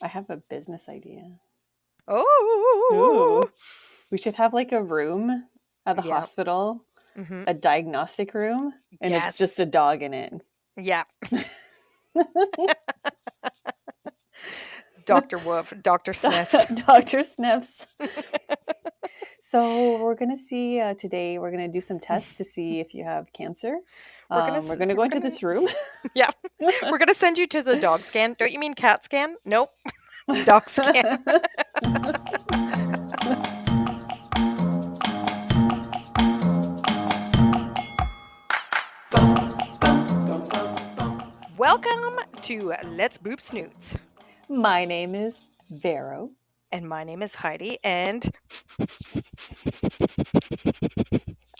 I have a business idea. Oh, Ooh. We should have like a room at the yeah. hospital, Hmm. a diagnostic room, and it's just Yes. a dog in it. Yeah. Dr. Woof, Dr. Sniffs. Dr. Sniffs. So we're gonna see today. We're gonna do some tests to see if you have cancer. We're gonna go We're into gonna, this room. yeah. We're gonna send you to the dog scan. Don't you mean cat scan? Nope. Dog scan. Welcome to Let's Boop Snoots. My name is Vero. And my name is Heidi, and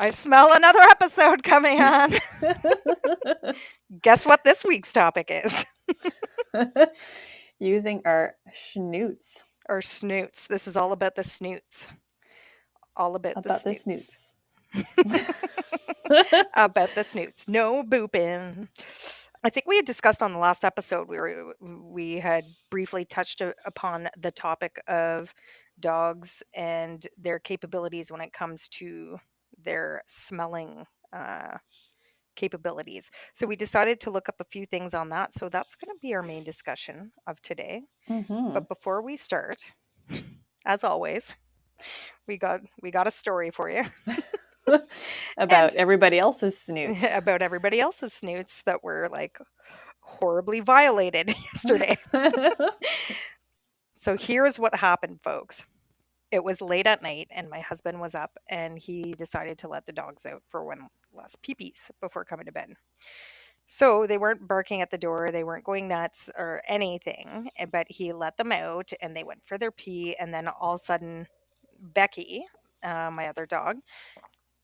I smell another episode coming on. Guess what this week's topic is? Using our schnoots. Or snoots. This is all about the snoots. All about the About the snoots. snoots. About the snoots. No booping. I think we had discussed on the last episode we had briefly touched upon the topic of dogs and their capabilities when it comes to their smelling capabilities. So we decided to look up a few things on that. So that's going to be our main discussion of today. Mm-hmm. But before we start, as always, we got a story for you. About And everybody else's snoots. about everybody else's snoots that were like horribly violated yesterday. So here's what happened, folks. It was late at night, and my husband was up, and he decided to let the dogs out for one last peepees before coming to bed. So they weren't barking at the door, they weren't going nuts or anything, but he let them out, and they went for their pee, and then all of a sudden, Becky, my other dog,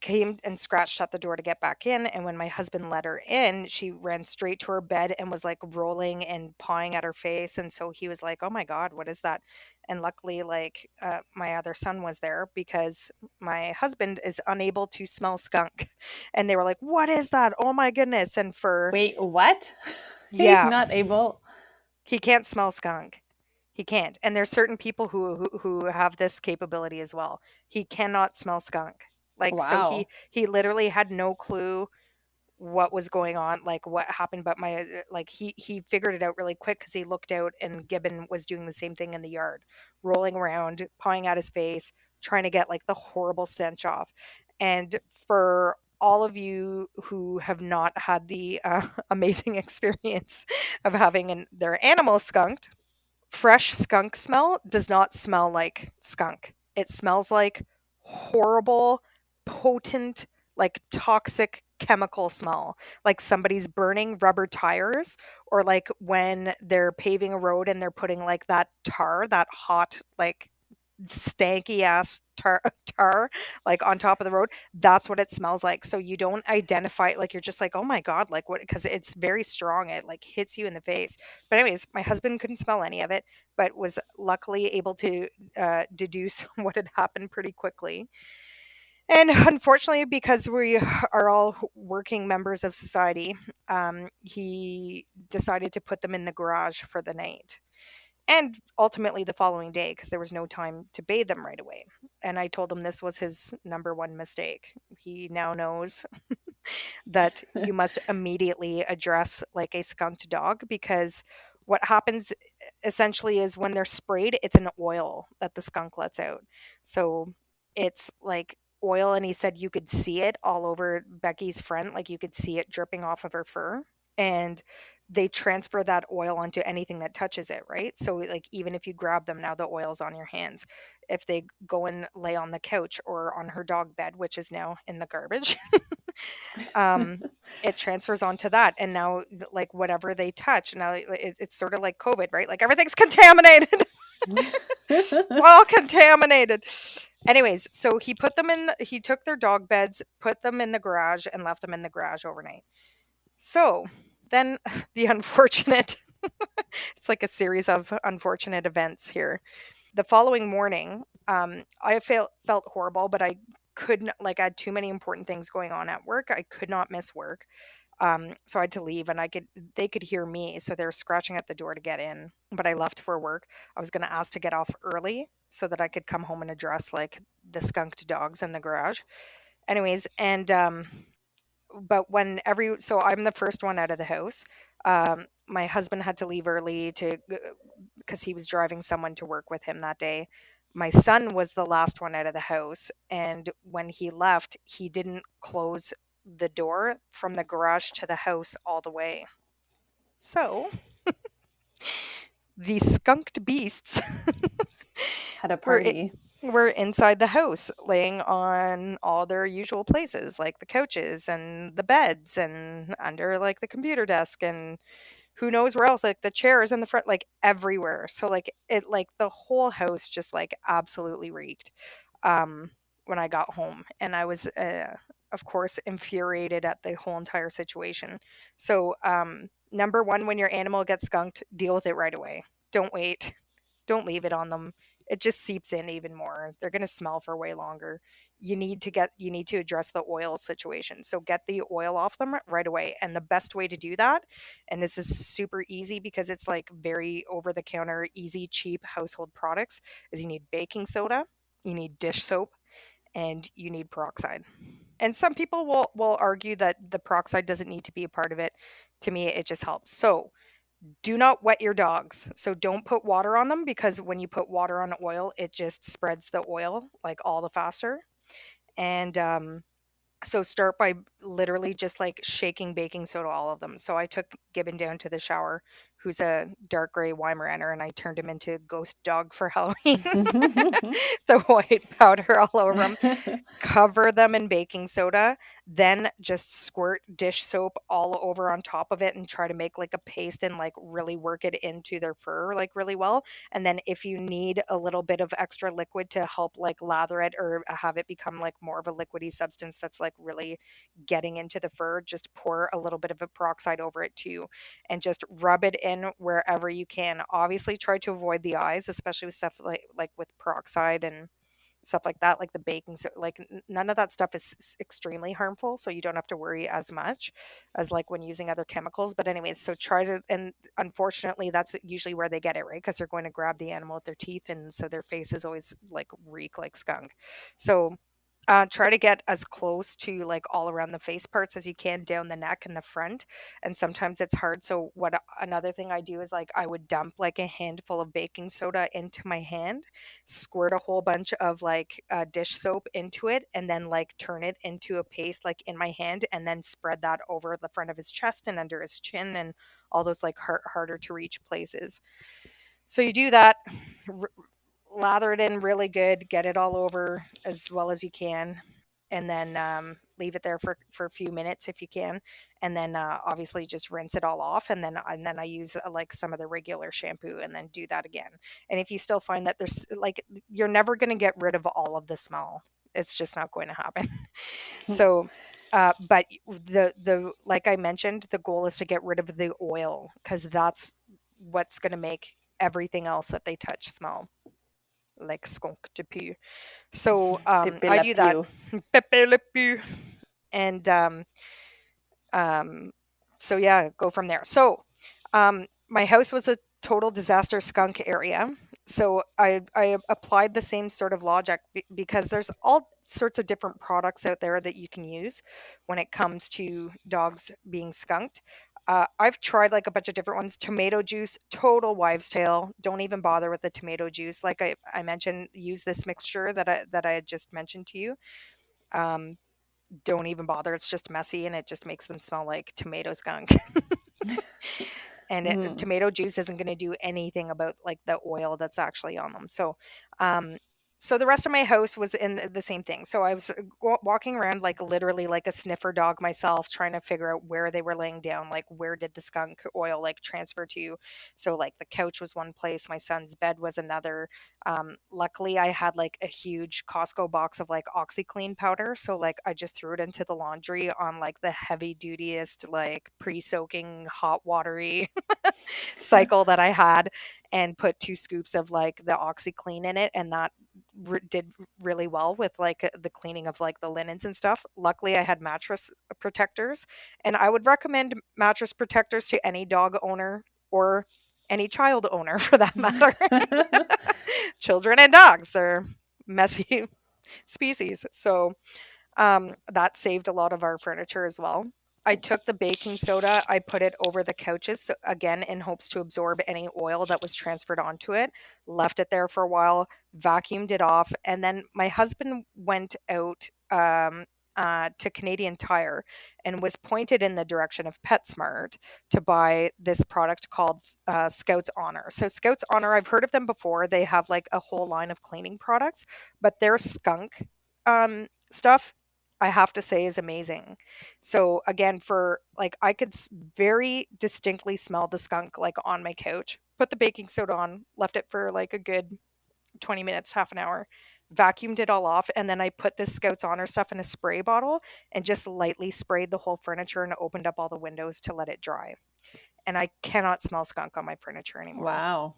came and scratched at the door to get back in, and when my husband let her in, she ran straight to her bed and was like rolling and pawing at her face, and so he was like, oh my god, what is that? And luckily, like, my other son was there because my husband is unable to smell skunk, and they were like, what is that? Oh my goodness. And for Wait, what? He's yeah, not able. he can't smell skunk. He can't. And there's certain people who have this capability as well. He cannot smell skunk. Like, so he Wow. he literally had no clue what was going on, like what happened, but my like he figured it out really quick because he looked out and Gibbon was doing the same thing in the yard, rolling around, pawing at his face, trying to get like the horrible stench off. And for all of you who have not had the amazing experience of having their animal skunked, fresh skunk smell does not smell like skunk. It smells like horrible, potent, like toxic chemical smell. Like somebody's burning rubber tires, or like when they're paving a road and they're putting like that tar, that hot, like stanky ass tar like on top of the road. That's what it smells like. So you don't identify, like, you're just like, oh my god, like what, because it's very strong, it like hits you in the face. But anyways, my husband couldn't smell any of it, but was luckily able to deduce what had happened pretty quickly. And unfortunately, because we are all working members of society, he decided to put them in the garage for the night, and ultimately the following day, because there was no time to bathe them right away. And I told him this was his number one mistake. He now knows that you must immediately address like a skunked dog, because what happens essentially is when they're sprayed, it's an oil that the skunk lets out. So it's like oil, and he said you could see it all over Becky's front, like you could see it dripping off of her fur. And they transfer that oil onto anything that touches it, right? So like even if you grab them, now the oil's on your hands. If they go and lay on the couch or on her dog bed, which is now in the garbage, um it transfers onto that, and now like whatever they touch now, it's sort of like COVID, right? Like everything's contaminated. It's all contaminated. Anyways, so he took their dog beds, put them in the garage, and left them in the garage overnight. So then the unfortunate, it's like a series of unfortunate events here. The following morning, I felt horrible, but I couldn't, like, I had too many important things going on at work. I could not miss work. So I had to leave, and they could hear me, so they were scratching at the door to get in. But I left for work. I was going to ask to get off early so that I could come home and address like the skunked dogs in the garage. Anyways, and but when every so I'm the first one out of the house. My husband had to leave early to because he was driving someone to work with him that day. My son was the last one out of the house, and when he left, he didn't close the door from the garage to the house all the way. So the skunked beasts Had a were I party. were inside the house, laying on all their usual places, like the couches and the beds and under like the computer desk and who knows where else, like the chairs in the front, like everywhere. So like it like the whole house just like absolutely reeked um when I got home. And I was of course infuriated at the whole entire situation. So number one, when your animal gets skunked, deal with it right away. Don't wait. Don't leave it on them. It just seeps in even more. They're going to smell for way longer. You need to address the oil situation. So get the oil off them right away. And the best way to do that, and this is super easy because it's like very over the counter, easy, cheap household products, is you need baking soda, you need dish soap, and you need peroxide. And some people will argue that the peroxide doesn't need to be a part of it. To me, it just helps. So do not wet your dogs. So don't put water on them because when you put water on oil, it just spreads the oil like all the faster. And so start by literally just like shaking baking soda all of them. So I took Gibbon down to the shower, who's a dark gray Weimaraner, and I turned him into a ghost dog for Halloween. The white powder all over him, cover them in baking soda, then just squirt dish soap all over on top of it and try to make like a paste and like really work it into their fur like really well. And then if you need a little bit of extra liquid to help like lather it or have it become like more of a liquidy substance that's like really getting into the fur, just pour a little bit of a peroxide over it too and just rub it in wherever you can. Obviously try to avoid the eyes, especially with stuff like with peroxide and stuff like that, like the baking so like none of that stuff is extremely harmful, so you don't have to worry as much as like when using other chemicals. But anyways, so try to, and unfortunately that's usually where they get it, right? Because they're going to grab the animal with their teeth, and so their face is always like reek like skunk. So try to get as close to like all around the face parts as you can down the neck and the front. And sometimes it's hard. So another thing I do is like I would dump like a handful of baking soda into my hand, squirt a whole bunch of like dish soap into it, and then like turn it into a paste like in my hand, and then spread that over the front of his chest and under his chin and all those like harder to reach places. So you do that, lather it in really good, get it all over as well as you can, and then leave it there for a few minutes if you can, and then obviously just rinse it all off, and then I use like some of the regular shampoo, and then do that again. And if you still find that there's like you're never going to get rid of all of the smell, it's just not going to happen. So but the like I mentioned, the goal is to get rid of the oil because that's what's going to make everything else that they touch smell like skunk de pu. So Pepe I la do that. pew. Pepe le pu. And um, so yeah, go from there. So my house was a total disaster skunk area. So I applied the same sort of logic because there's all sorts of different products out there that you can use when it comes to dogs being skunked. I've tried like a bunch of different ones. Tomato juice, total wives' tale. Don't even bother with the tomato juice. Like I mentioned, use this mixture that I had just mentioned to you. Um, don't even bother. It's just messy and it just makes them smell like tomato skunk. And Mm. tomato juice isn't going to do anything about like the oil that's actually on them. Um, so the rest of my house was in the same thing. So I was walking around like literally like a sniffer dog myself, trying to figure out where they were laying down, like where did the skunk oil like transfer to. So like the couch was one place, my son's bed was another. Luckily, I had like a huge Costco box of like OxyClean powder, so like I just threw it into the laundry on like the heavy dutyest like pre-soaking hot watery cycle that I had, and put 2 scoops of like the OxyClean in it, and that did really well with like the cleaning of like the linens and stuff. Luckily, I had mattress protectors, and I would recommend mattress protectors to any dog owner or any child owner for that matter. Children and dogs, they're messy species. So that saved a lot of our furniture as well. I took the baking soda, I put it over the couches, so again, in hopes to absorb any oil that was transferred onto it, left it there for a while, vacuumed it off, and then my husband went out to Canadian Tire and was pointed in the direction of PetSmart to buy this product called Scouts Honor. So, Scouts Honor, I've heard of them before. They have like a whole line of cleaning products, but their skunk stuff I have to say is amazing. So again, for like I could very distinctly smell the skunk like on my couch. Put the baking soda on, left it for like a good 20 minutes, half an hour, vacuumed it all off, and then I put this Scouts Honor stuff in a spray bottle and just lightly sprayed the whole furniture and opened up all the windows to let it dry. And I cannot smell skunk on my furniture anymore. Wow.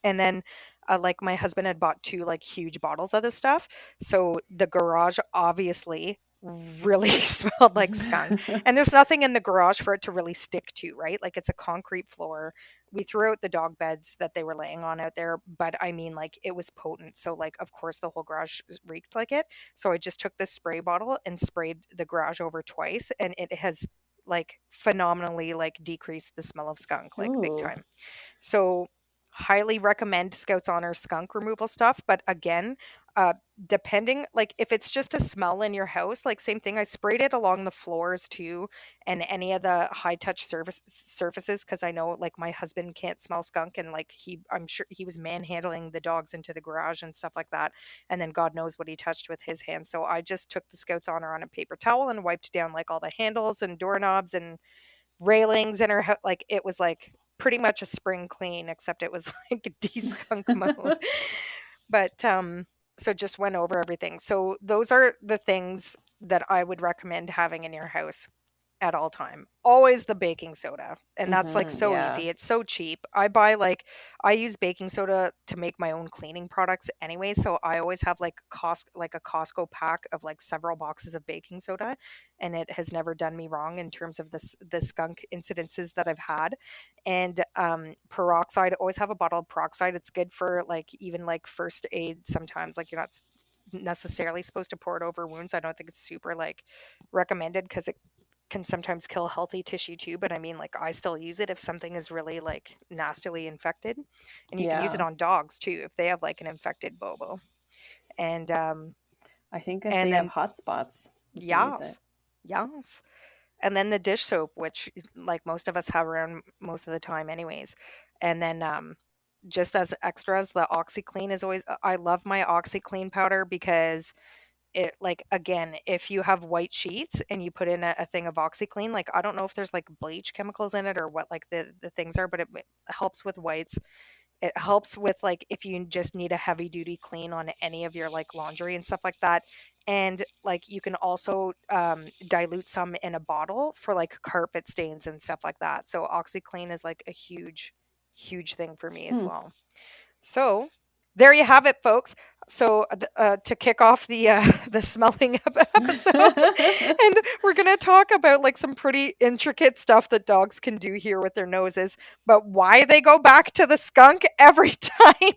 And then like my husband had bought two like huge bottles of this stuff, so the garage obviously really smelled like skunk. And there's nothing in the garage for it to really stick to, right? Like it's a concrete floor. We threw out the dog beds that they were laying on out there, but I mean like it was potent, so like of course the whole garage reeked like it. So I just took this spray bottle and sprayed the garage over twice, and it has like phenomenally like decreased the smell of skunk like big Ooh. time. So highly recommend Scouts Honor skunk removal stuff. But again, uh, depending, like if it's just a smell in your house, like same thing. I sprayed it along the floors too, and any of the high touch surfaces because I know like my husband can't smell skunk, and like I'm sure he was manhandling the dogs into the garage and stuff like that, and then God knows what he touched with his hands. So I just took the Scouts Honor on a paper towel and wiped down like all the handles and doorknobs and railings in her like it was like pretty much a spring clean except it was like de-skunk mode. But so just went over everything. So those are the things that I would recommend having in your house at all time. Always the baking soda. And that's like so Yeah. easy. It's so cheap. I use baking soda to make my own cleaning products anyway, so I always have like a Costco pack of like several boxes of baking soda, and it has never done me wrong in terms of the skunk incidences that I've had. And peroxide, always have a bottle of peroxide. It's good for like even like first aid sometimes, like you're not necessarily supposed to pour it over wounds. I don't think it's super like recommended because it can sometimes kill healthy tissue too, but I mean, like, I still use it if something is really like nastily infected, and you can use it Yeah. on dogs too if they have like an infected bobo. And I think if and they have then hot spots, you can use it. yes, yes, and then the dish soap, which like most of us have around most of the time, anyways. And then just as extras, the OxyClean is always. I love my OxyClean powder because it like again if you have white sheets and you put in a thing of OxyClean, like I don't know if there's like bleach chemicals in it or what like the things are, but it helps with whites. It helps with like if you just need a heavy duty clean on any of your like laundry and stuff like that. And like you can also dilute some in a bottle for like carpet stains and stuff like that. So OxyClean is like a huge thing for me as Hmm. well. So there you have it, folks. So to kick off the the smelling episode, and we're gonna talk about like some pretty intricate stuff that dogs can do here with their noses, but why they go back to the skunk every time,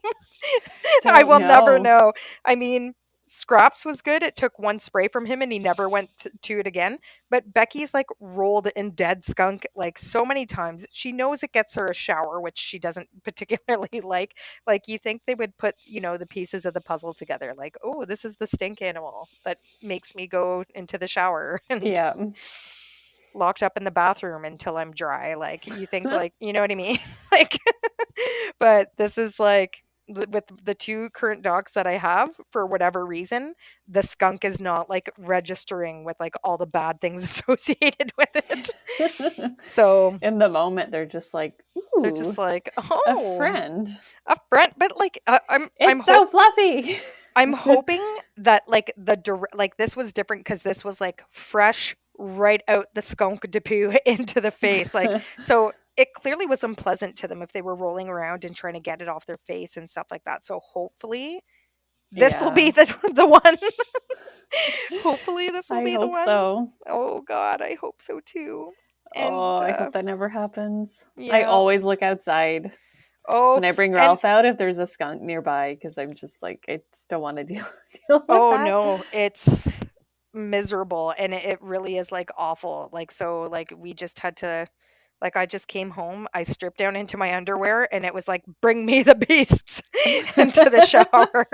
I Don't will never know. know. I mean, Scraps was good. It took one spray from him and he never went to it again. But Becky's like rolled in dead skunk like so many times. She knows it gets her a shower, which she doesn't particularly like. Like you think they would put, the pieces of the puzzle together. Like, oh, this is the stink animal that makes me go into the shower and Yeah. locked up in the bathroom until I'm dry. Like you think like, you know what I mean? Like but this is like with the two current dogs that I have, for whatever reason, the skunk is not like registering with like all the bad things associated with it. So In the moment, they're just like, they're ooh, just like, a oh, friend. a friend. But like, It's so fluffy. I'm hoping that like like this was different because this was like fresh right out the skunk depot into the face. Like so it clearly was unpleasant to them if they were rolling around and trying to get it off their face and stuff like that. So hopefully This will Yeah. be the one. Hopefully, this will I be the hope one. so. Oh God, I hope so too. And Oh, I hope that never happens. I yeah. always look outside Oh, when I bring and Ralph out if there's a skunk nearby because I'm just like, I just don't want to deal with oh that. no, it's miserable and it really is like awful. Like so like we just had to like I just came home, I stripped down into my underwear and it was like bring me the beasts into the shower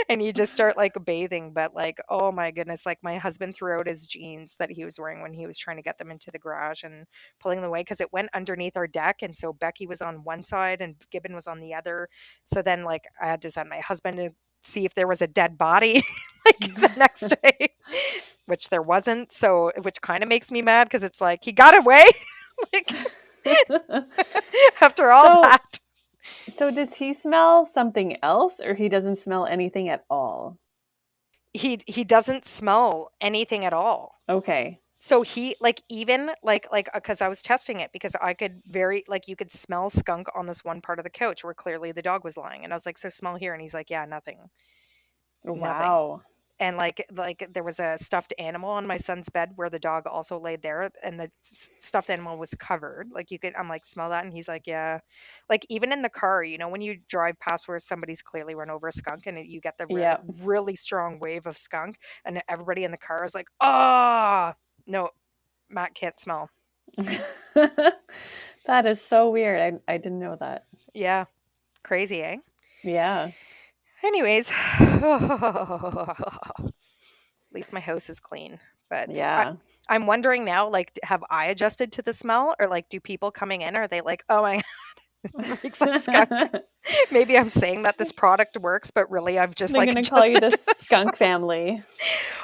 and you just start like bathing but like oh my goodness like my husband threw out his jeans that he was wearing when he was trying to get them into the garage and pulling them away because it went underneath our deck and so Becky was on one side and Gibbon was on the other so then like I had to send my husband to see if there was a dead body like the next day, which there wasn't. So, which kind of makes me mad because it's like he got away, like after all so, that. so does he smell something else, or he doesn't smell anything at all? He doesn't smell anything at all. Okay. So he like even like because I was testing it because I could very like you could smell skunk on this one part of the couch where clearly the dog was lying and I was like so smell here and he's like yeah nothing. Wow. And like there was a stuffed animal on my son's bed where the dog also laid there and the stuffed animal was covered like you could I'm like smell that and he's like yeah like even in the car you know when you drive past where somebody's clearly run over a skunk and you get the Yeah. really strong wave of skunk and everybody in the car is like ah no Matt can't smell. That is so weird. I didn't know that. Yeah, crazy, eh? Yeah. Anyways, at least my house is clean. But Yeah. I'm wondering now, like, have I adjusted to the smell, or like, do people coming in are they like, oh my, God, reeks like skunk? Maybe I'm saying that this product works, but really I've just They're like gonna call you adjusted the to the smell. skunk family.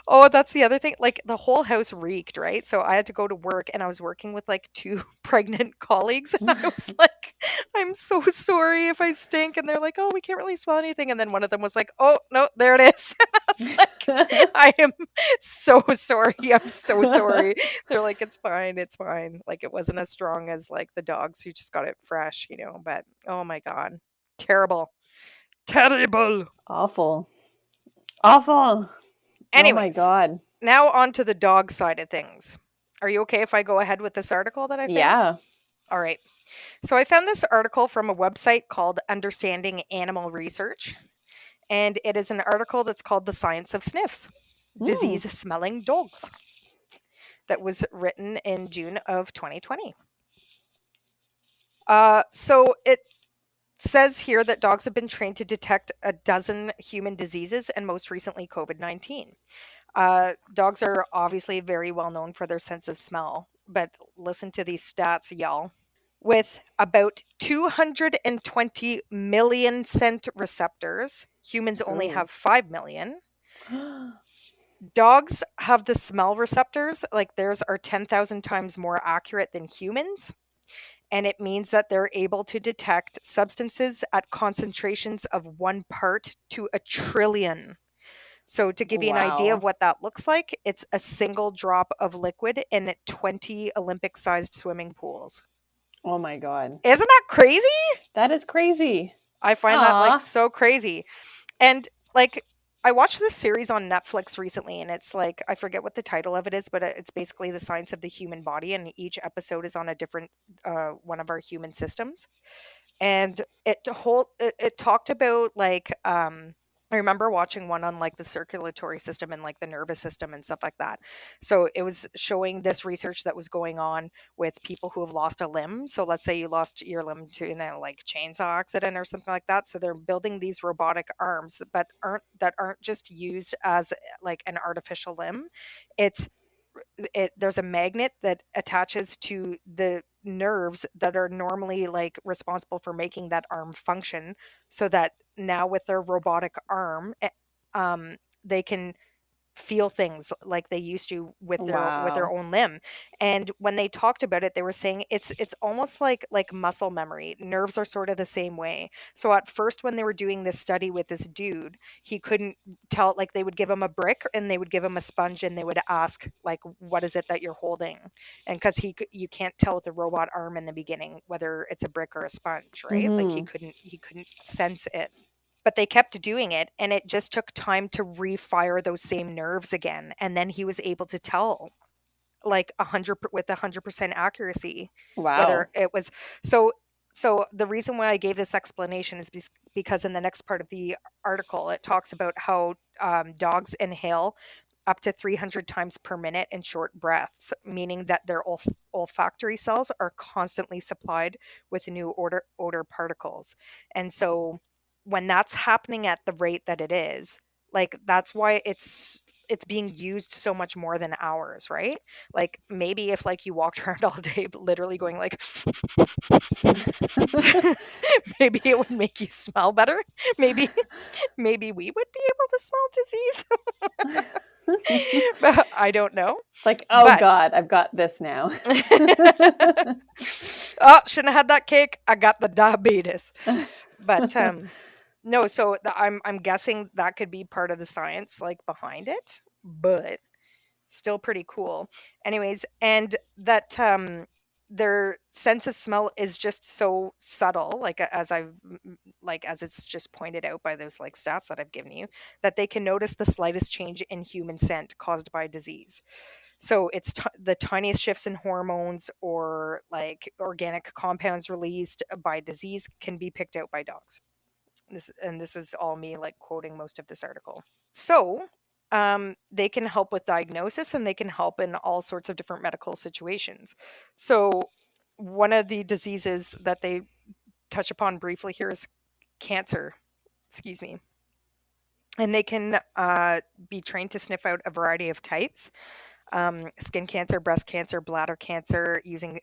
Oh, that's the other thing. Like the whole house reeked, right? So I had to go to work and I was working with like two pregnant colleagues. And I was like, I'm so sorry if I stink. And they're like, oh, we can't really smell anything. And then one of them was like, oh, no, there it is. And I was like, I am so sorry. I'm so sorry. They're like, it's fine. It's fine. Like it wasn't as strong as like the dogs who just got it fresh, you know, but oh my God. Terrible. Terrible. Awful. Awful. Oh my Anyways, God. now on to the dog side of things. Are you okay if I go ahead with this article that I found? Yeah. All right. So I found this article from a website called Understanding Animal Research, and it is an article that's called The Science of Sniffs Hmm. Disease Smelling Dogs that was written in June of 2020. So it says here that dogs have been trained to detect a dozen human diseases and most recently COVID-19. Dogs are obviously very well known for their sense of smell, but listen to these stats, y'all. With about 220 million scent receptors, humans only Ooh. have 5 million. Dogs have the smell receptors, like theirs are 10,000 times more accurate than humans. And it means that they're able to detect substances at concentrations of 1 part to 1 trillion. So to give you an idea of Wow. what that looks like, it's a single drop of liquid in 20 Olympic-sized swimming pools. Oh my God. Isn't that crazy? That is crazy. I find that like Aw. so crazy. And like I watched this series on Netflix recently and it's like I forget what the title of it is, but it's basically the science of the human body and each episode is on a different one of our human systems. And it talked about like I remember watching one on like the circulatory system and like the nervous system and stuff like that. So it was showing this research that was going on with people who have lost a limb. So let's say you lost your limb to in a like chainsaw accident or something like that. So they're building these robotic arms but aren't just used as like an artificial limb. It's there's a magnet that attaches to the nerves that are normally like responsible for making that arm function so that now with their robotic arm they can feel things like they used to with their Wow. own limb. And when they talked about it, they were saying it's almost like muscle memory. Nerves are sort of the same way. So at first when they were doing this study with this dude, he couldn't tell, like they would give him a brick and they would give him a sponge and they would ask like what is it that you're holding? And cuz you can't tell with the robot arm in the beginning whether it's a brick or a sponge, right? Like Mm-hmm. he couldn't sense it. But they kept doing it, and it just took time to refire those same nerves again. And then he was able to tell, like 100% accuracy, whether Wow. it was so. So the reason why I gave this explanation is because in the next part of the article, it talks about how dogs inhale up to 300 times per minute in short breaths, meaning that their olfactory cells are constantly supplied with new odor particles. And so when that's happening at the rate that it is, like that's why it's being used so much more than ours, right? Like maybe if like you walked around all day literally going like maybe it would make you smell better. Maybe maybe we would be able to smell disease. But I don't know. It's like, oh But God, I've got this now. oh, shouldn't have had that cake. I got the diabetes. But no, so I'm guessing that could be part of the science like behind it, but still pretty cool. Anyways, and that their sense of smell is just so subtle, like like as it's just pointed out by those like stats that I've given you, that they can notice the slightest change in human scent caused by disease. So it's the tiniest shifts in hormones or like organic compounds released by disease can be picked out by dogs. This is all me like quoting most of this article. So they can help with diagnosis and they can help in all sorts of different medical situations. So one of the diseases that they touch upon briefly here is cancer. Excuse me. And they can be trained to sniff out a variety of types: skin cancer, breast cancer, bladder cancer, using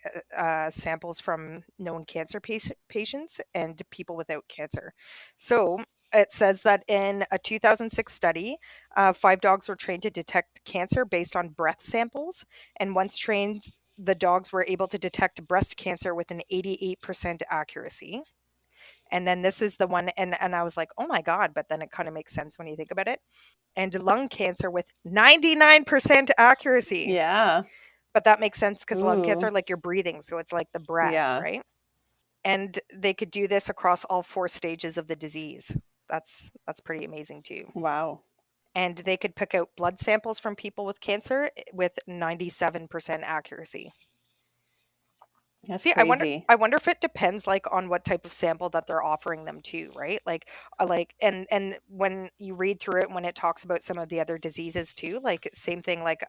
samples from known cancer patients and people without cancer. So it says that in a 2006 study, 5 dogs were trained to detect cancer based on breath samples. And once trained, the dogs were able to detect breast cancer with an 88% accuracy. And then this is the one, and I was like, oh my God, but then it kind of makes sense when you think about it. And lung cancer with 99% accuracy. Yeah. But that makes sense because lung cancer, Ooh. like you're breathing, so it's like the breath, Yeah. right? And they could do this across all 4 stages of the disease. That's pretty amazing too. Wow. And they could pick out blood samples from people with cancer with 97% accuracy. That's See, I wonder crazy. I wonder if it depends like on what type of sample that they're offering them to, right? Like and when you read through it when it talks about some of the other diseases too, like same thing like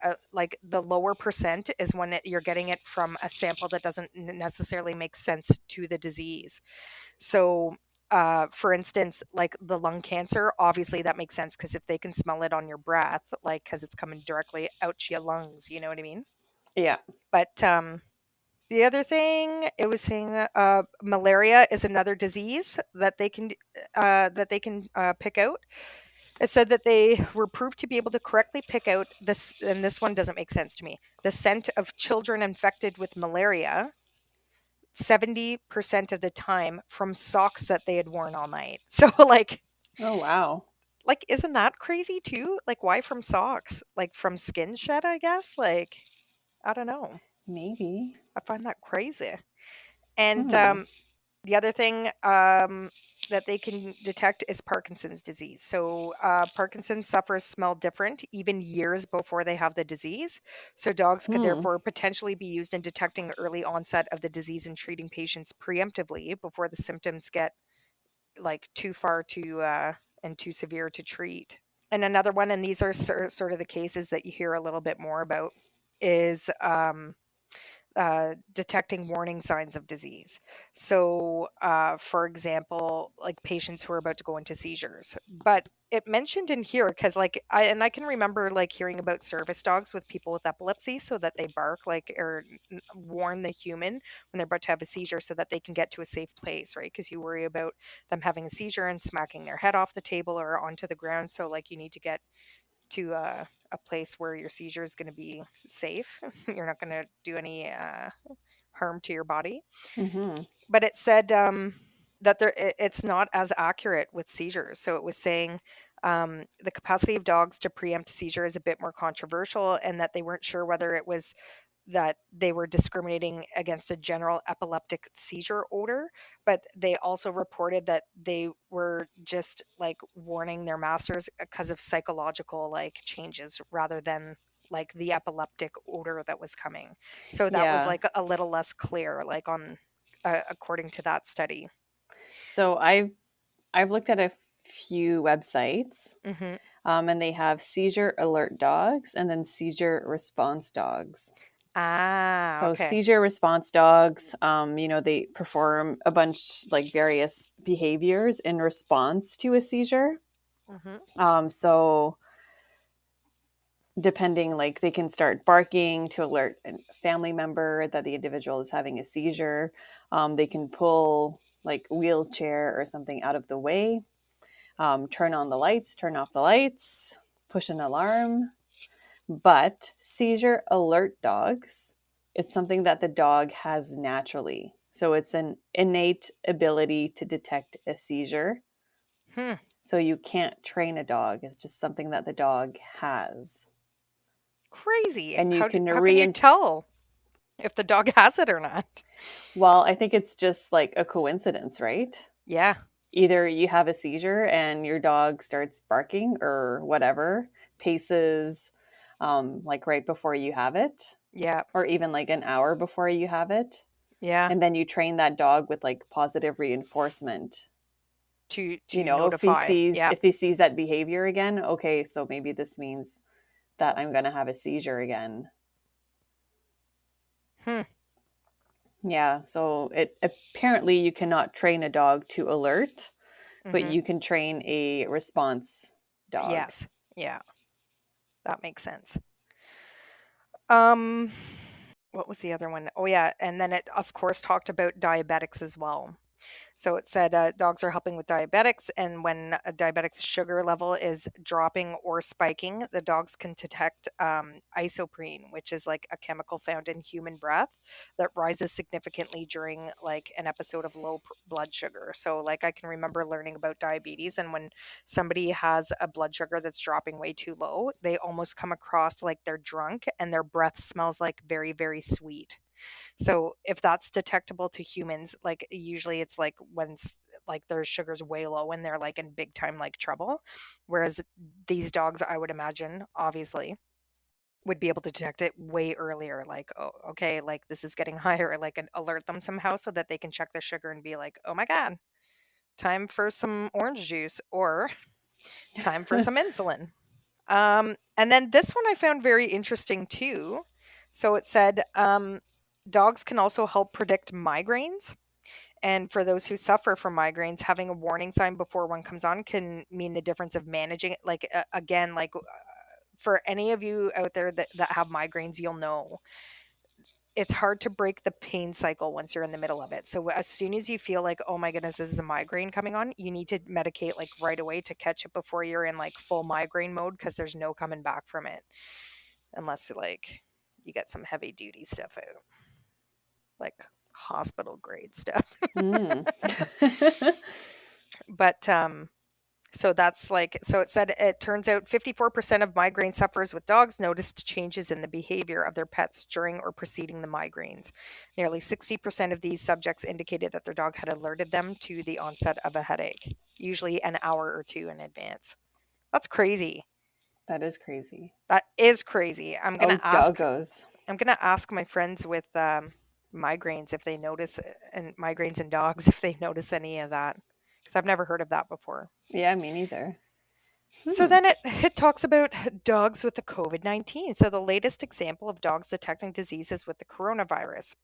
the lower percent is when you're getting it from a sample that doesn't necessarily make sense to the disease. So for instance, like the lung cancer, obviously that makes sense because if they can smell it on your breath, like because it's coming directly out to your lungs, you know what I mean? Yeah. But the other thing it was saying, malaria is another disease that they can pick out. It said that they were proved to be able to correctly pick out this, and this one doesn't make sense to me. The scent of children infected with malaria 70% of the time from socks that they had worn all night. So Oh, wow. like isn't that crazy too? Like why from socks? Like from skin shed, I guess? Like I don't know. Maybe. I find that crazy. And Hmm. the other thing that they can detect is Parkinson's disease. So, Parkinson's sufferers smell different even years before they have the disease. So, dogs could Hmm. therefore potentially be used in detecting early onset of the disease and treating patients preemptively before the symptoms get like too far to and too severe to treat. And another one, and these are sort of the cases that you hear a little bit more about, is detecting warning signs of disease. So, for example, like patients who are about to go into seizures. But it mentioned in here because, like, I can remember like hearing about service dogs with people with epilepsy, so that they bark like or warn the human when they're about to have a seizure, so that they can get to a safe place, right? Because you worry about them having a seizure and smacking their head off the table or onto the ground. So, like, you need to get to a place where your seizure is going to be safe. You're not going to do any harm to your body. Mm-hmm. But it said that it's not as accurate with seizures. So it was saying the capacity of dogs to preempt seizure is a bit more controversial, and that they weren't sure whether it was that they were discriminating against a general epileptic seizure odor, but they also reported that they were just like warning their masters because of psychological like changes rather than like the epileptic odor that was coming. So that was Yeah. like a little less clear, like on according to that study. So I've looked at a few websites, Hmm. and they have seizure alert dogs and then seizure response dogs. Ah, So okay. seizure response dogs, they perform a bunch like various behaviors in response to a seizure. Hmm. So depending, like they can start barking to alert a family member that the individual is having a seizure. They can pull like wheelchair or something out of the way, turn on the lights, turn off the lights, push an alarm. But seizure alert dogs, it's something that the dog has naturally. So it's an innate ability to detect a seizure. Hmm. So you can't train a dog. It's just something that the dog has. Crazy. And you can How can you reinforce. tell if the dog has it or not? Well, I think it's just like a coincidence, right? Yeah. Either you have a seizure and your dog starts barking or whatever, paces like right before you have it, Yeah. or even like an hour before you have it. Yeah. And then you train that dog with like positive reinforcement. To If he notify. sees Yeah. if he sees that behavior again, okay, so maybe this means that I'm going to have a seizure again. Hmm. Yeah, so it apparently you cannot train a dog to alert, but Hmm. you can train a response dog. Yes. Yeah. That makes sense. Um, what was the other one? Oh yeah, and then it of course talked about diabetics as well. So it said dogs are helping with diabetics, and when a diabetic's sugar level is dropping or spiking, the dogs can detect isoprene, which is like a chemical found in human breath that rises significantly during like an episode of low blood sugar. So like I can remember learning about diabetes, and when somebody has a blood sugar that's dropping way too low, they almost come across like they're drunk and their breath smells like very, very sweet. So if that's detectable to humans, like usually it's like when like their sugar's way low and they're like in big time like trouble. Whereas these dogs, I would imagine, obviously, would be able to detect it way earlier. Like, oh, okay, like this is getting higher, like and alert them somehow so that they can check their sugar and be like, oh my God, time for some orange juice or time for some insulin. And then this one I found very interesting too. So it said dogs can also help predict migraines. And for those who suffer from migraines, having a warning sign before one comes on can mean the difference of managing it. Like, again, like for any of you out there that have migraines, you'll know it's hard to break the pain cycle once you're in the middle of it. So as soon as you feel like, oh my goodness, this is a migraine coming on, you need to medicate like right away to catch it before you're in like full migraine mode because there's no coming back from it unless like you get some heavy duty stuff out, like hospital grade stuff. Mm. But so that's like, so it said it turns out 54% of migraine sufferers with dogs noticed changes in the behavior of their pets during or preceding the migraines. Nearly 60% of these subjects indicated that their dog had alerted them to the onset of a headache, usually an hour or two in advance. That's crazy. That is crazy. That is crazy. Oh, doggos. I'm gonna ask my friends with migraines if they notice, and migraines and dogs if they notice any of that, because I've never heard of that before. Yeah, me neither. So Hmm. then it talks about dogs with the COVID-19. So the latest example of dogs detecting diseases with the coronavirus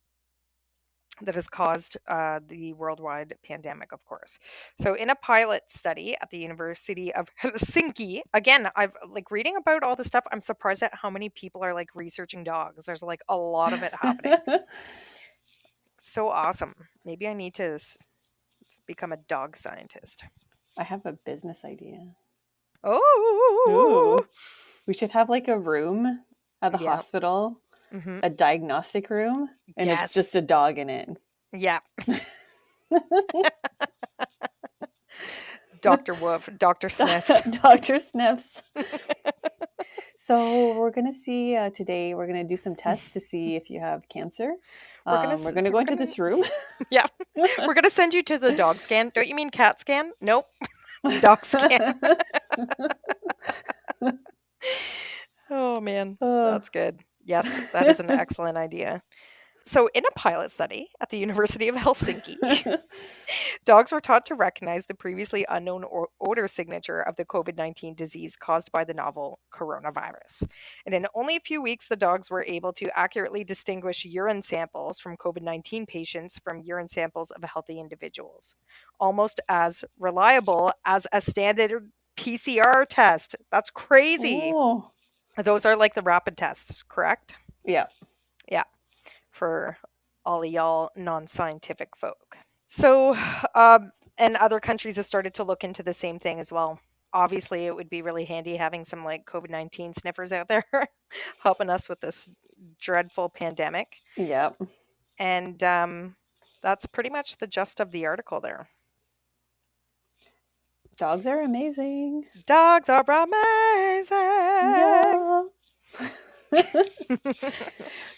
that has caused the worldwide pandemic, of course. So in a pilot study at the University of Helsinki, again, I've like reading about all this stuff. I'm surprised at how many people are like researching dogs. There's like a lot of it happening. So awesome. Maybe I need to become a dog scientist. I have a business idea. Oh, Ooh. We should have like a room at the yeah. hospital, Hmm. a diagnostic room, and it's just Yes. a dog in it. Yeah. Dr. Woof, Dr. Sniffs. Dr. Sniffs. So we're gonna see today. We're gonna do some tests to see if you have cancer. We're gonna go we're into gonna this room. yeah, we're gonna send you to the dog scan. Don't you mean cat scan? Nope, dog scan. Oh man, Uh, that's good. Yes, that is an excellent idea. So, in a pilot study at the University of Helsinki, dogs were taught to recognize the previously unknown odor signature of the COVID-19 disease caused by the novel coronavirus. And in only a few weeks, the dogs were able to accurately distinguish urine samples from COVID-19 patients from urine samples of healthy individuals, almost as reliable as a standard PCR test. That's crazy. oh, Those are like the rapid tests, correct? yeah. Yeah, for all of y'all non scientific folk. So, and other countries have started to look into the same thing as well. Obviously, it would be really handy having some like COVID-19 sniffers out there helping us with this dreadful pandemic. Yep. And that's pretty much the gist of the article there. Dogs are amazing. Dogs are amazing. Yeah.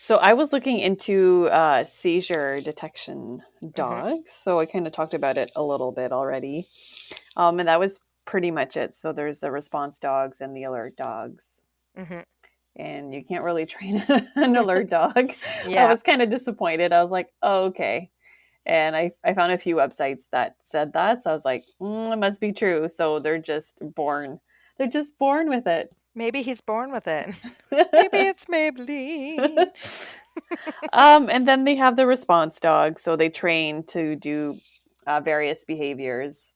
So I was looking into seizure detection Hmm. dogs. So I kind of talked about it a little bit already. And that was pretty much it. So there's the response dogs and the alert dogs. Hmm. And you can't really train an alert dog. I Yeah. was kind of disappointed. I was like, oh, okay. And I found a few websites that said that. So I was like, it must be true. So they're just born. They're just born with it. Maybe he's born with it. Maybe it's Maybelline. And then they have the response dog. So they train to do various behaviors,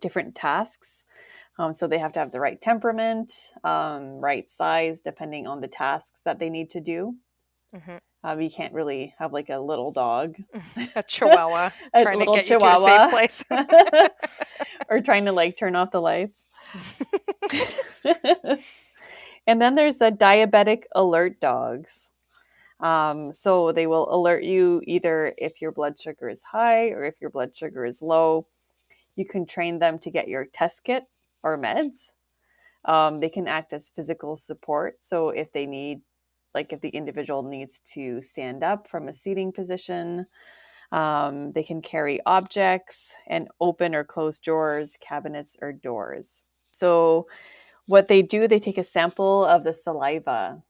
different tasks. So they have to have the right temperament, right size, depending on the tasks that they need to do. Hmm. You can't really have like a little dog, A chihuahua a trying to little get you to a safe chihuahua, place. or trying to like turn off the lights. And then there's the diabetic alert dogs. So they will alert you either if your blood sugar is high or if your blood sugar is low. You can train them to get your test kit or meds. They can act as physical support. So if they need, like if the individual needs to stand up from a seating position, they can carry objects and open or close drawers, cabinets, or doors. So what they do, they take a sample of the saliva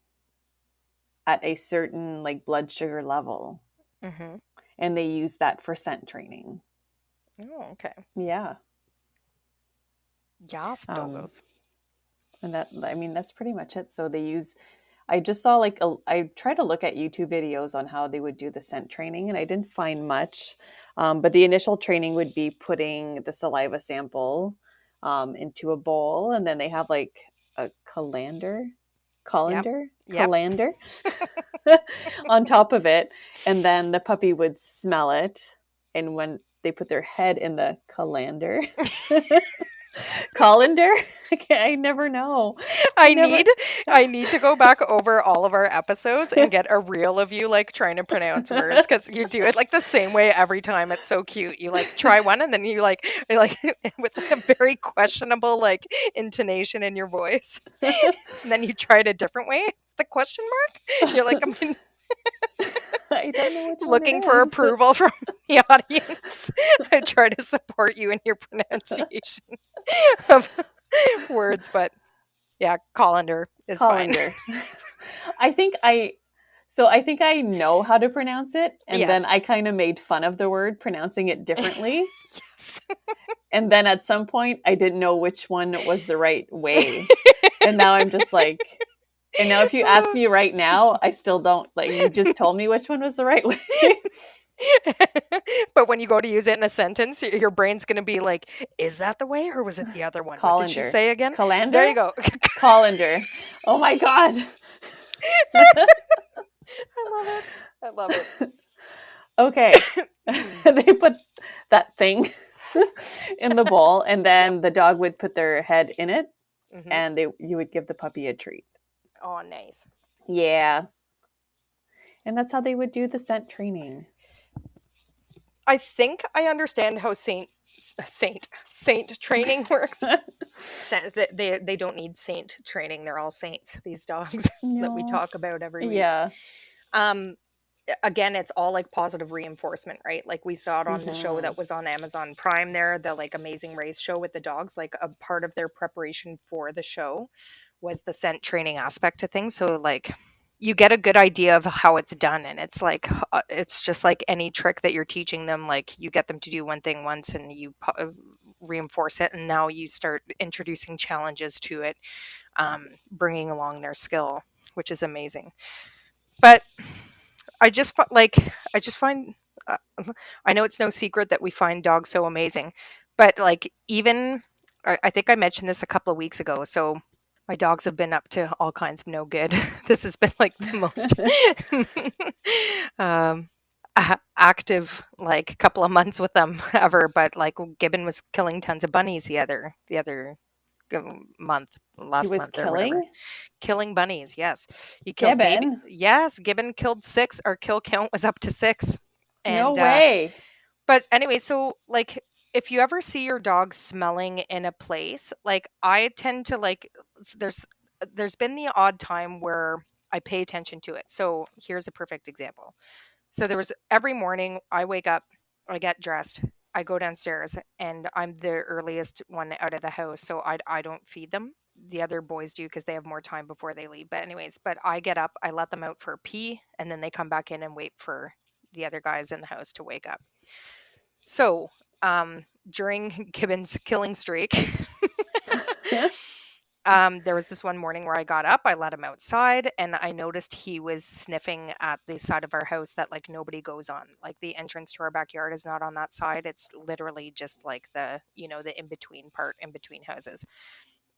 at a certain like blood sugar level, Hmm. and they use that for scent training. Oh, okay. Yeah. Yes, Um, doggos. and that, I mean, that's pretty much it. So they use, I just saw like, I tried to look at YouTube videos on how they would do the scent training, and I didn't find much. But the initial training would be putting the saliva sample into a bowl, and then they have like a Yep. colander, Yep. colander on top of it, and then the puppy would smell it, and when they put their head in the colander, colander, I never know. I I never. need I need to go back over all of our episodes and get a reel of you like trying to pronounce words because you do it like the same way every time. It's so cute. You like try one and then you're like with a very questionable like intonation in your voice. And then you try it a different way. The question mark? You're like, I'm I don't know which one it looking for is. approval from the audience. I try to support you in your pronunciation of words, but yeah, colander is fine. Colander. I think I so I think I know how to pronounce it, and then Yes. I kind of made fun of the word, pronouncing it differently. Yes. And then at some point I didn't know which one was the right way. And now I'm just like, and now if you ask me right now, I still don't, like, you just told me which one was the right way. But when you go to use it in a sentence, your brain's going to be like, is that the way or was it the other one? What did she Colander. say again? There Colander? you go. Colander. Oh my god. I love it. I love it. Okay. They put that thing in the bowl, and Yep. then the dog would put their head in it, Hmm. and you would give the puppy a treat. Oh, nice. Yeah. And that's how they would do the scent training. I think I understand how saint training works. They don't need saint training. They're all saints, these dogs that we No. talk about every week. Yeah. Um, Again, it's all like positive reinforcement, right? Like we saw it on the show Mm-hmm. that was on Amazon Prime there, the like Amazing Race show with the dogs. Like a part of their preparation for the show was the scent training aspect to things. So like you get a good idea of how it's done, and it's like it's just like any trick that you're teaching them. Like you get them to do one thing once and you reinforce it, and now you start introducing challenges to it, bringing along their skill, which is amazing. But I just find uh, I know it's no secret that we find dogs so amazing, but like even I think I mentioned this a couple of weeks ago. So my dogs have been up to all kinds of no good. This has been like the most um, active like couple of months with them ever. But like Gibbon was killing tons of bunnies the other month, He last was month or whatever. killing Killing bunnies, yes. He killed baby. Gibbon. Yes, Gibbon killed six. Our kill count was up to six. No And way. but anyway, so like if you ever see your dog smelling in a place, like I tend to like there's been the odd time where I pay attention to it. So here's a perfect example. So there was every morning I wake up, I get dressed, I go downstairs, and I'm the earliest one out of the house. So I don't feed them. The other boys do because they have more time before they leave. But anyways, but I get up, I let them out for a pee, and then they come back in and wait for the other guys in the house to wake up. So during Gibbon's killing streak, there was this one morning where I got up, I let him outside, and I noticed he was sniffing at the side of our house that like nobody goes on. Like the entrance to our backyard is not on that side. It's literally just like the in between part in between houses.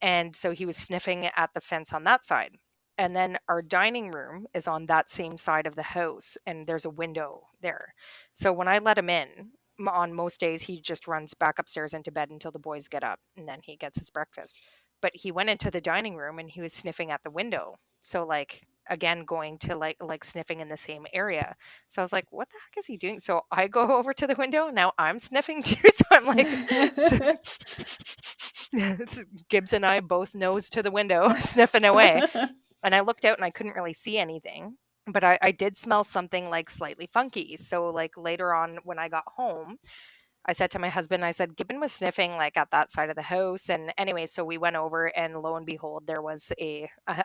And so he was sniffing at the fence on that side. And then our dining room is on that same side of the house, and there's a window there. So when I let him in, on most days, he just runs back upstairs into bed until the boys get up, and then he gets his breakfast. But he went into the dining room and he was sniffing at the window. So, like, again, going to like sniffing in the same area. So I was like, what the heck is he doing? So I go over to the window. Now I'm sniffing too. So I'm like, so, Gibbs and I both nose to the window, sniffing away. And I looked out and I couldn't really see anything. But I did smell something like slightly funky. So, like later on when I got home, I said to my husband, I said, Gibbon was sniffing like at that side of the house. And anyway, so we went over and lo and behold, there was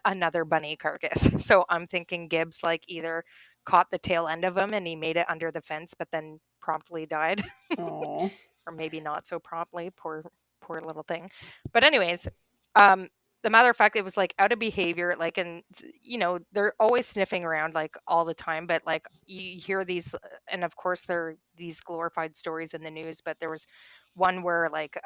another bunny carcass. So I'm thinking Gibbs like either caught the tail end of him and he made it under the fence, but then promptly died. Oh. Or maybe not so promptly. Poor little thing. But anyways, um, the matter of fact, it was like out of behavior, like, and they're always sniffing around like all the time. But like you hear these, and of course there are these glorified stories in the news. But there was one where like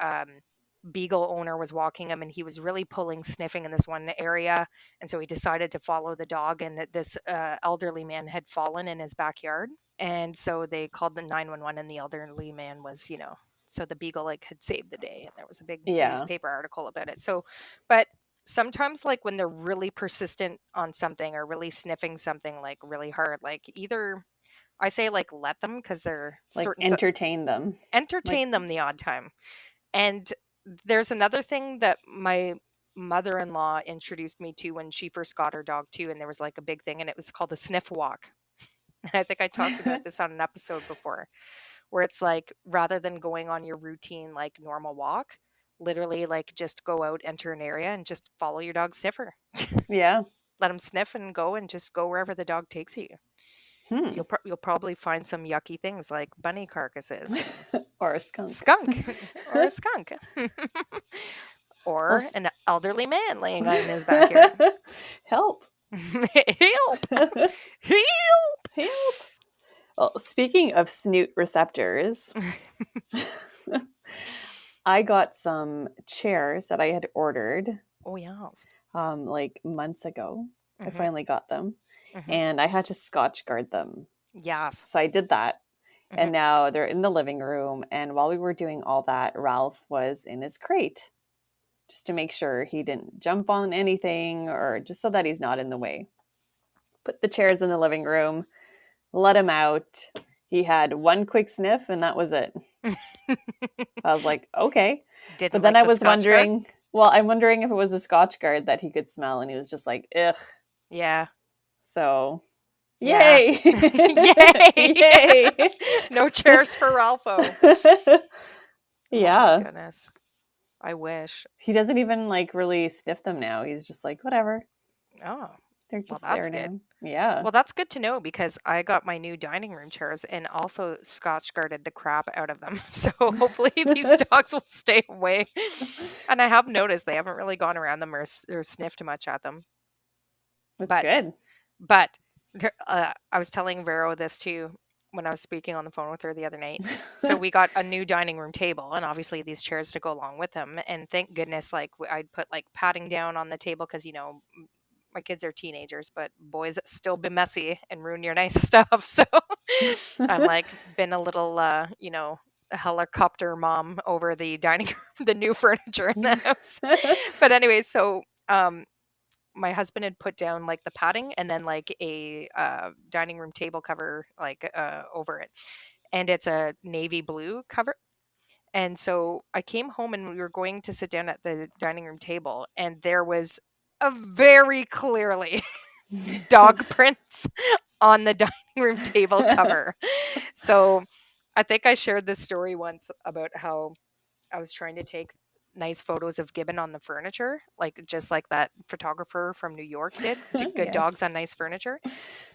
beagle owner was walking him and he was really pulling sniffing in this one area, and so he decided to follow the dog, and this elderly man had fallen in his backyard, and so they called the 911, and the elderly man was, so the beagle like had saved the day, and there was a big Yeah. newspaper article about it. So, but sometimes like when they're really persistent on something or really sniffing something like really hard, like either I say like let them because they're Like certain entertain them. Like entertain them the odd time. And there's another thing that my mother-in-law introduced me to when she first got her dog too, and there was like a big thing, and it was called a sniff walk. And I think I talked about this on an episode before, where it's like rather than going on your routine like normal walk, literally like just go out, enter an area, and just follow your dog's sniffer. yeah. Let him sniff and go, and just go wherever the dog takes you. Hmm. You'll probably find some yucky things like bunny carcasses and Or a skunk. skunk or a skunk Well, or an elderly man laying out in his backyard. help. Help! Help! Help. Well, speaking of snoot receptors, I got some chairs that I had ordered Oh yes. like months ago. I Hmm. finally got them, Hmm. and I had to scotch guard them. Yes. So I did that. Hmm. And now they're in the living room. And while we were doing all that, Ralph was in his crate just to make sure he didn't jump on anything or just so that he's not in the way. Put the chairs in the living room, let him out. He had one quick sniff and that was it. I was like, okay. Didn't But then like I the was Scotch guard? wondering, well, I'm wondering if it was a Scotch guard that he could smell and he was just like, ugh. Yeah. So, Yeah. yay. Yay! Yay. No chairs for Ralpho. Oh my Yeah. goodness. I wish. He doesn't even like really sniff them now. He's just like, whatever. Oh, They're well, just that's there good. now. Yeah. Well, that's good to know because I got my new dining room chairs and also Scotch guarded the crap out of them. So hopefully these dogs will stay away. And I have noticed they haven't really gone around them or sniffed much at them. That's But good. But I was telling Vero this too when I was speaking on the phone with her the other night. So we got a new dining room table and obviously these chairs to go along with them. And thank goodness, like I'd put like padding down on the table because my kids are teenagers, but boys still be messy and ruin your nice stuff. So I'm like been a little, a helicopter mom over the dining room, the new furniture in the house. But anyway, so my husband had put down like the padding and then like a dining room table cover like over it, and it's a navy blue cover. And so I came home and we were going to sit down at the dining room table, and there was a very clearly dog prints on the dining room table cover. So I think I shared this story once about how I was trying to take nice photos of Gibbon on the furniture, like just like that photographer from New York did good Yes. dogs on nice furniture.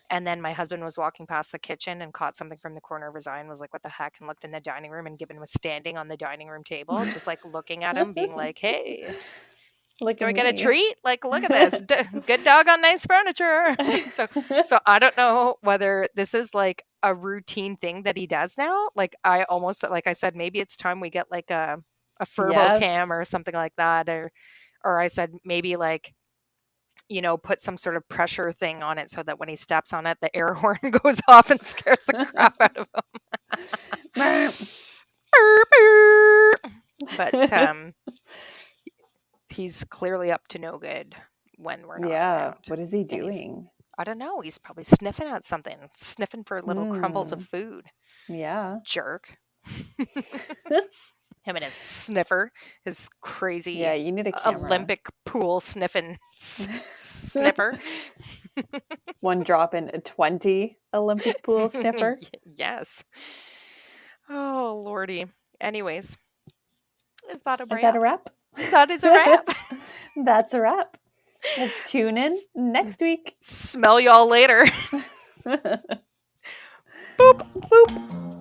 And then my husband was walking past the kitchen and caught something from the corner of his eye and was like, "What the heck?" And looked in the dining room, and Gibbon was standing on the dining room table, just like looking at him, being like, "Hey, Look do at I get a me. treat? Like, look at this, good dog on nice furniture." So I don't know whether this is like a routine thing that he does now. Like I almost, like I said, maybe it's time we get like a Furbo Yes. cam or something like that, or I said maybe like put some sort of pressure thing on it so that when he steps on it, the air horn goes off and scares the crap out of him. But he's clearly up to no good when we're not Yeah. around. What is he And doing? I don't know, he's probably sniffing at something, sniffing for little crumbles of Mm, food. yeah. Jerk. Him and his sniffer, his crazy Yeah, you need a camera. Olympic pool sniffing sniffer. One drop in a 20 Olympic pool sniffer. Yes. Oh, lordy. Anyways, is that a Is that a wrap? wrap? That is a wrap. That's a wrap. Well, tune in next week. Smell y'all later. Boop. Boop.